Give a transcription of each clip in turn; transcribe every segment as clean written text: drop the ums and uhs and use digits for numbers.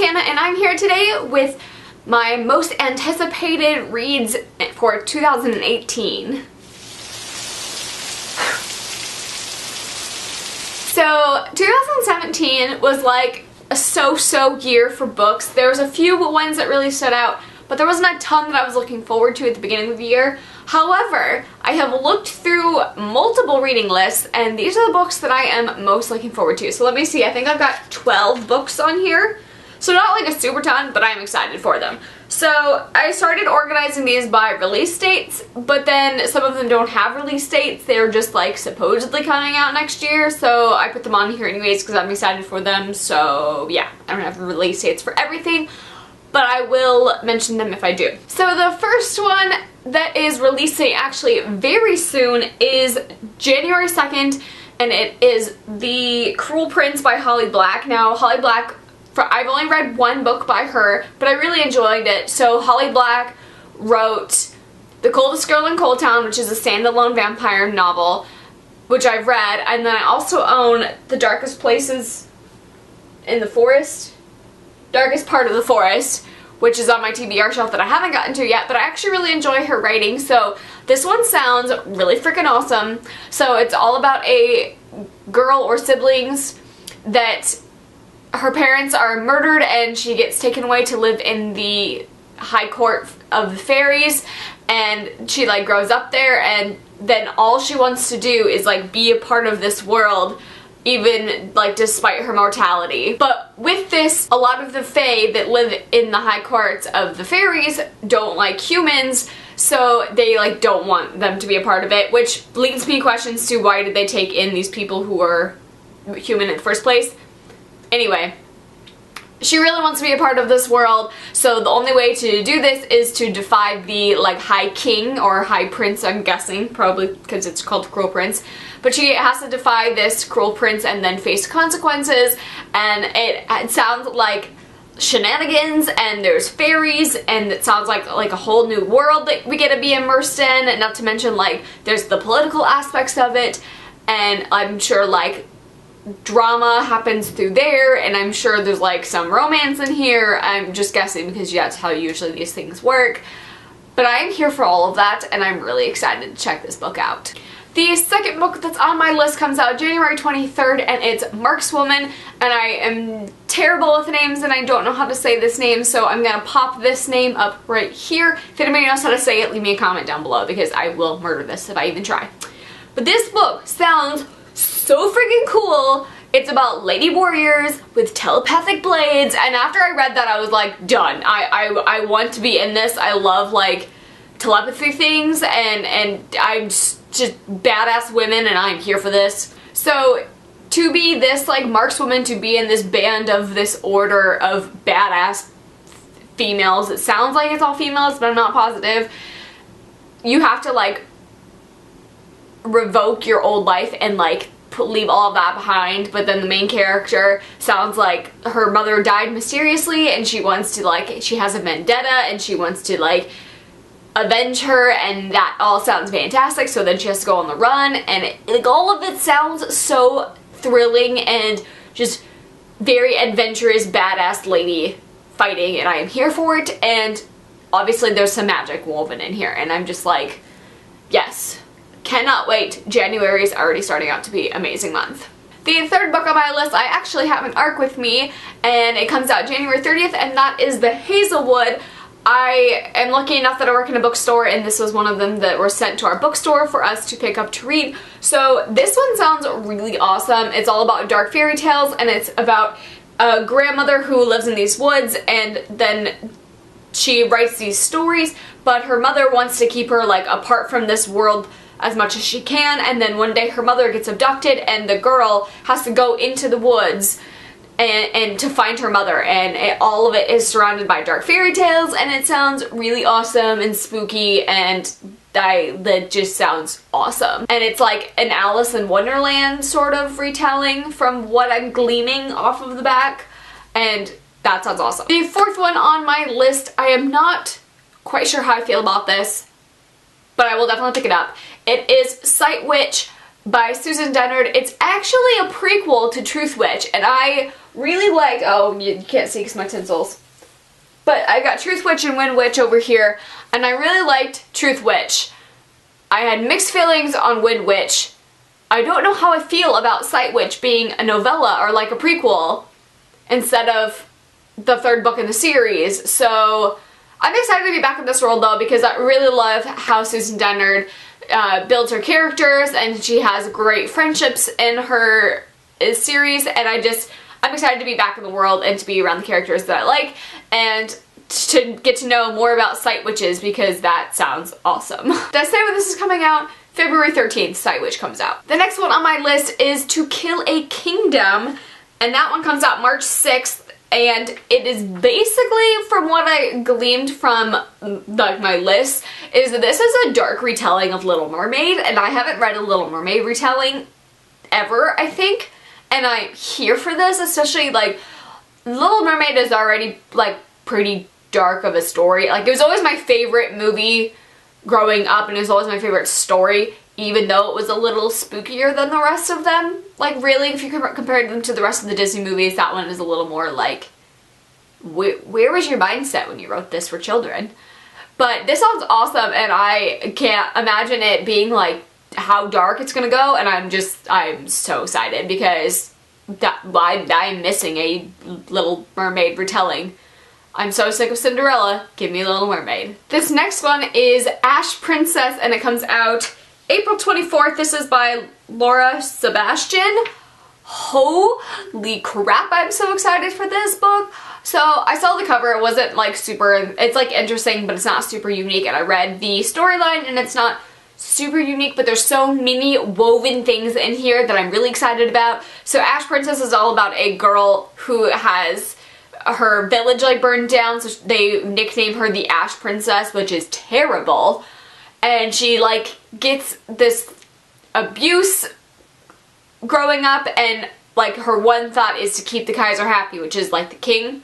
Hannah, and I'm here today with my most anticipated reads for 2018. So 2017 was like a so-so year for books. There was a few ones that really stood out, but there wasn't a ton that I was looking forward to at the beginning of the year. However, I have looked through multiple reading lists, and these are the books that I am most looking forward to. So let me see, I think I've got 12 books on here. So not like a super ton, but I'm excited for them. So I started organizing these by release dates, but then some of them don't have release dates. They're just like supposedly coming out next year, so I put them on here anyways because I'm excited for them. So yeah, I don't have release dates for everything, but I will mention them if I do. So the first one that is releasing actually very soon is January 2nd, and it is The Cruel Prince by Holly Black. Now, Holly Black, I've only read one book by her, but I really enjoyed it. So Holly Black wrote The Coldest Girl in Cold Town, which is a standalone vampire novel, which I've read, and then I also own The Darkest Places in the Forest, Darkest Part of the Forest, which is on my TBR shelf that I haven't gotten to yet, but I actually really enjoy her writing, so this one sounds really freaking awesome. So it's all about a girl or siblings that her parents are murdered and she gets taken away to live in the high court of the fairies, and she like grows up there, and then all she wants to do is like be a part of this world, even like despite her mortality. But with this, a lot of the fae that live in the high courts of the fairies don't like humans, so they like don't want them to be a part of it, which leads me questions to why did they take in these people who are human in the first place. Anyway, she really wants to be a part of this world, so the only way to do this is to defy the like High King or High Prince, I'm guessing, probably because it's called Cruel Prince. But she has to defy this Cruel Prince and then face consequences, and it sounds like shenanigans, and there's fairies, and it sounds like a whole new world that we get to be immersed in, and not to mention like there's the political aspects of it, and I'm sure like drama happens through there, and I'm sure there's like some romance in here. I'm just guessing because that's how usually these things work. But I'm here for all of that, and I'm really excited to check this book out. The second book that's on my list comes out January 23rd, and it's Markswoman, and I am terrible with names and I don't know how to say this name, so I'm gonna pop this name up right here. If anybody knows how to say it, leave me a comment down below because I will murder this if I even try. But this book sounds so freaking cool. It's about lady warriors with telepathic blades, and after I read that I was like, done. I want to be in this. I love like telepathy things, and I'm just badass women, and I'm here for this. So to be this like Markswoman, to be in this band of this order of badass females, it sounds like it's all females but I'm not positive, you have to like revoke your old life and like leave all of that behind. But then the main character sounds like her mother died mysteriously, and she wants to like, she has a vendetta and she wants to like avenge her, and that all sounds fantastic. So then she has to go on the run, and like all of it sounds so thrilling and just very adventurous, badass lady fighting, and I am here for it. And obviously there's some magic woven in here, and I'm just like, yes. Cannot wait. January is already starting out to be an amazing month. The third book on my list, I actually have an ARC with me, and it comes out January 30th, and that is The Hazelwood. I am lucky enough that I work in a bookstore, and this was one of them that were sent to our bookstore for us to pick up to read. So this one sounds really awesome. It's all about dark fairy tales, and it's about a grandmother who lives in these woods, and then she writes these stories, but her mother wants to keep her like apart from this world as much as she can, and then one day her mother gets abducted, and the girl has to go into the woods and to find her mother, and all of it is surrounded by dark fairy tales, and it sounds really awesome and spooky, and that just sounds awesome. And it's like an Alice in Wonderland sort of retelling from what I'm gleaning off of the back, and that sounds awesome. The fourth one on my list, I am not quite sure how I feel about this, but I will definitely pick it up. It is Sight Witch by Susan Dennard. It's actually a prequel to Truth Witch, and I really liked, oh, you can't see because my tinsels. But I got Truth Witch and Wind Witch over here, and I really liked Truth Witch. I had mixed feelings on Wind Witch. I don't know how I feel about Sight Witch being a novella or like a prequel instead of the third book in the series. So I'm excited to be back in this world though, because I really love how Susan Dennard builds her characters, and she has great friendships in her series, and I'm excited to be back in the world and to be around the characters that I like, and to get to know more about Sight Witches, because that sounds awesome. Did I say when this is coming out? February 13th, Sight Witch comes out. The next one on my list is To Kill a Kingdom, and that one comes out March 6th, and it is basically, from what I gleaned from like my list, is that this is a dark retelling of Little Mermaid, and I haven't read a Little Mermaid retelling ever, I think, and I'm here for this, especially like Little Mermaid is already like pretty dark of a story. Like, it was always my favorite movie growing up, and it was always my favorite story, even though it was a little spookier than the rest of them. Like, really, if you compare them to the rest of the Disney movies, that one is a little more like, where was your mindset when you wrote this for children? But this sounds awesome, and I can't imagine it being like how dark it's gonna go, and I'm so excited, because I'm missing a Little Mermaid retelling. I'm so sick of Cinderella. Give me a Little Mermaid. This next one is Ash Princess, and it comes out April 24th. This is by Laura Sebastian. Holy crap, I'm so excited for this book. So I saw the cover. It wasn't like super, it's like interesting, but it's not super unique. And I read the storyline, and it's not super unique, but there's so many woven things in here that I'm really excited about. So Ash Princess is all about a girl who has her village like burned down, so they nickname her the Ash Princess, which is terrible. And she like gets this abuse growing up, and like her one thought is to keep the Kaiser happy, which is like the king,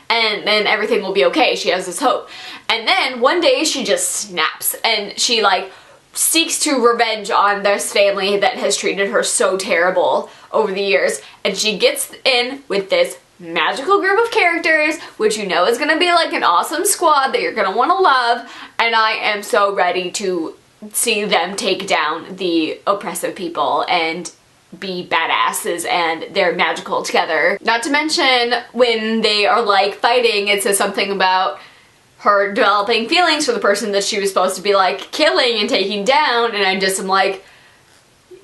and then everything will be okay. She has this hope. And then one day she just snaps, and she like seeks to revenge on this family that has treated her so terrible over the years, and she gets in with this magical group of characters, which you know is gonna be like an awesome squad that you're gonna want to love, and I am so ready to see them take down the oppressive people and be badasses, and they're magical together. Not to mention, when they are like fighting, it says something about her developing feelings for the person that she was supposed to be like killing and taking down, and I just am like,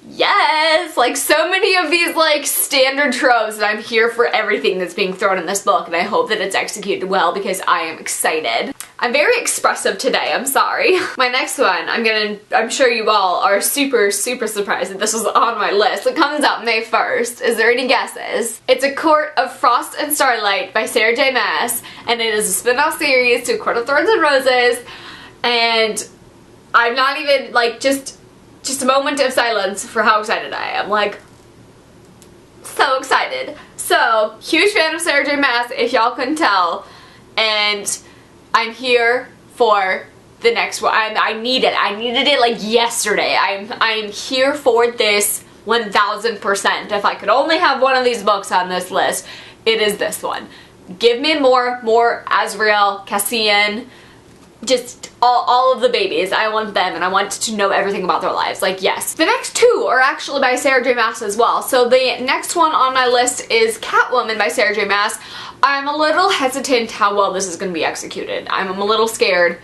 yes! Like, so many of these like standard tropes, and I'm here for everything that's being thrown in this book, and I hope that it's executed well, because I am excited. I'm very expressive today, I'm sorry. My next one, I'm sure you all are super surprised that this was on my list. It comes out May 1st. Is there any guesses? It's A Court of Frost and Starlight by Sarah J Maas, and it is a spin-off series to A Court of Thorns and Roses, and I'm not even like, just a moment of silence for how excited I am. Like, so excited. So, huge fan of Sarah J Maas, if y'all couldn't tell, and I'm here for the next one. I needed it like yesterday. I'm here for this 1000%. If I could only have one of these books on this list, it is this one. Give me more Azrael, Cassian, just all of the babies. I want them, and I want to know everything about their lives. Like, yes. The next two are actually by Sarah J Maas as well. So the next one on my list is Catwoman by Sarah J Maas. I'm a little hesitant how well this is going to be executed. I'm a little scared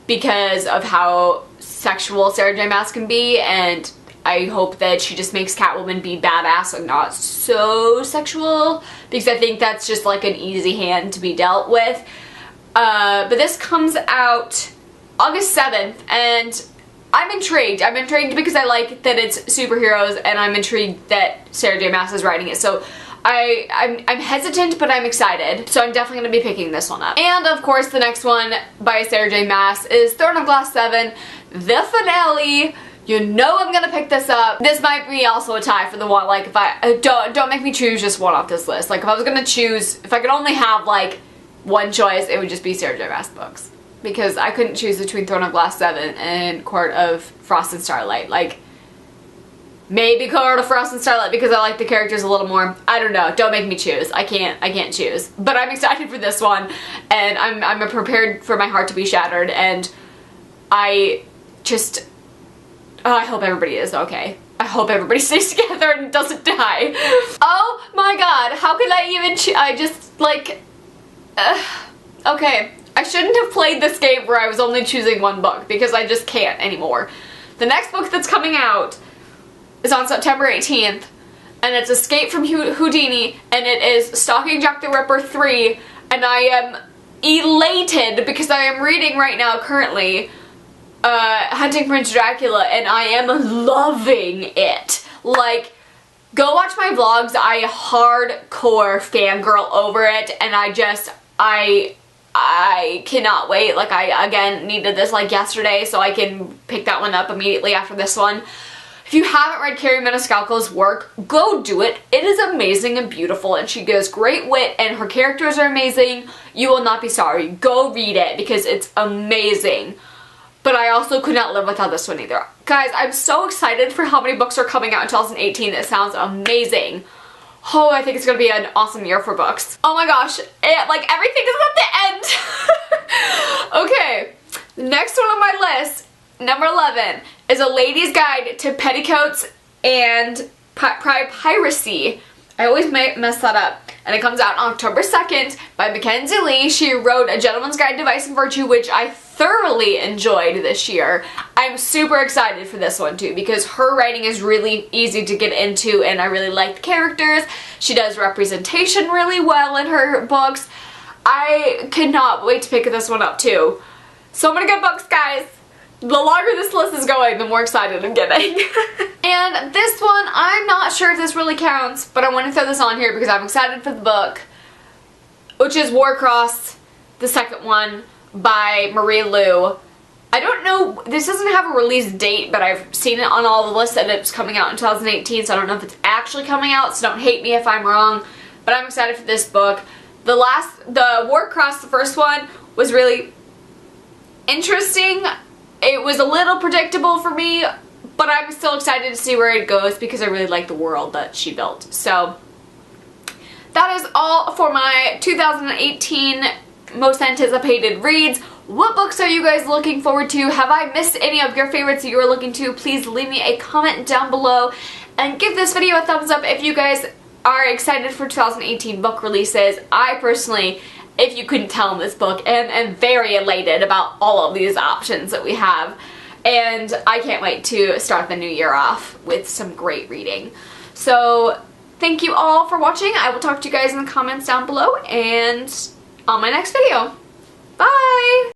because of how sexual Sarah J Maas can be, and I hope that she just makes Catwoman be badass and not so sexual, because I think that's just like an easy hand to be dealt with. But this comes out August 7th, and I'm intrigued. I'm intrigued because I like that it's superheroes, and I'm intrigued that Sarah J Maas is writing it. So I'm hesitant, but I'm excited. So I'm definitely going to be picking this one up. And of course, the next one by Sarah J Maas is Throne of Glass 7, the finale. You know I'm gonna pick this up. This might be also a tie for the one. Like, if I don't make me choose just one off this list. Like, if I was gonna choose, if I could only have like one choice, it would just be Sarah J Maas books, because I couldn't choose between Throne of Glass 7 and Court of Frost and Starlight. Like, Maybe Colonel Frost and Starlight because I like the characters a little more. I don't know. Don't make me choose. I can't choose. But I'm excited for this one, and I'm prepared for my heart to be shattered, and I just... I hope everybody is okay. I hope everybody stays together and doesn't die. Oh my god, how could I even I just, like... okay, I shouldn't have played this game where I was only choosing one book, because I just can't anymore. The next book that's coming out is on September 18th, and it's Escape from Houdini, and it is Stalking Jack the Ripper 3, and I am elated because I am reading right now currently Hunting Prince Dracula, and I am loving it. Like, go watch my vlogs. I hardcore fangirl over it, and I cannot wait. Like, I again needed this like yesterday, so I can pick that one up immediately after this one. If you haven't read Carrie Maniscalco's work, go do it. It is amazing and beautiful, and she gives great wit, and her characters are amazing. You will not be sorry. Go read it because it's amazing. But I also could not live without this one either. Guys, I'm so excited for how many books are coming out in 2018. It sounds amazing. Oh, I think it's going to be an awesome year for books. Oh my gosh, like everything is at the end. Okay, the next one on my list, number 11, is A Lady's Guide to Petticoats and Piracy. I always mess that up. And it comes out on October 2nd by Mackenzie Lee. She wrote A Gentleman's Guide to Vice and Virtue, which I thoroughly enjoyed this year. I'm super excited for this one too because her writing is really easy to get into, and I really like the characters. She does representation really well in her books. I cannot wait to pick this one up too. So many good books, guys. The longer this list is going, the more excited I'm getting. And this one, I'm not sure if this really counts, but I want to throw this on here because I'm excited for the book, which is Warcross, the second one, by Marie Lu. I don't know, this doesn't have a release date, but I've seen it on all the lists that it's coming out in 2018, so I don't know if it's actually coming out, so don't hate me if I'm wrong, but I'm excited for this book. The Warcross, the first one, was really interesting. It was a little predictable for me, but I'm still excited to see where it goes because I really like the world that she built. So that is all for my 2018 most anticipated reads. What books are you guys looking forward to? Have I missed any of your favorites that you are looking to? Please leave me a comment down below and give this video a thumbs up if you guys are excited for 2018 book releases. I personally, if you couldn't tell in this book, am very elated about all of these options that we have. And I can't wait to start the new year off with some great reading. So thank you all for watching. I will talk to you guys in the comments down below and on my next video.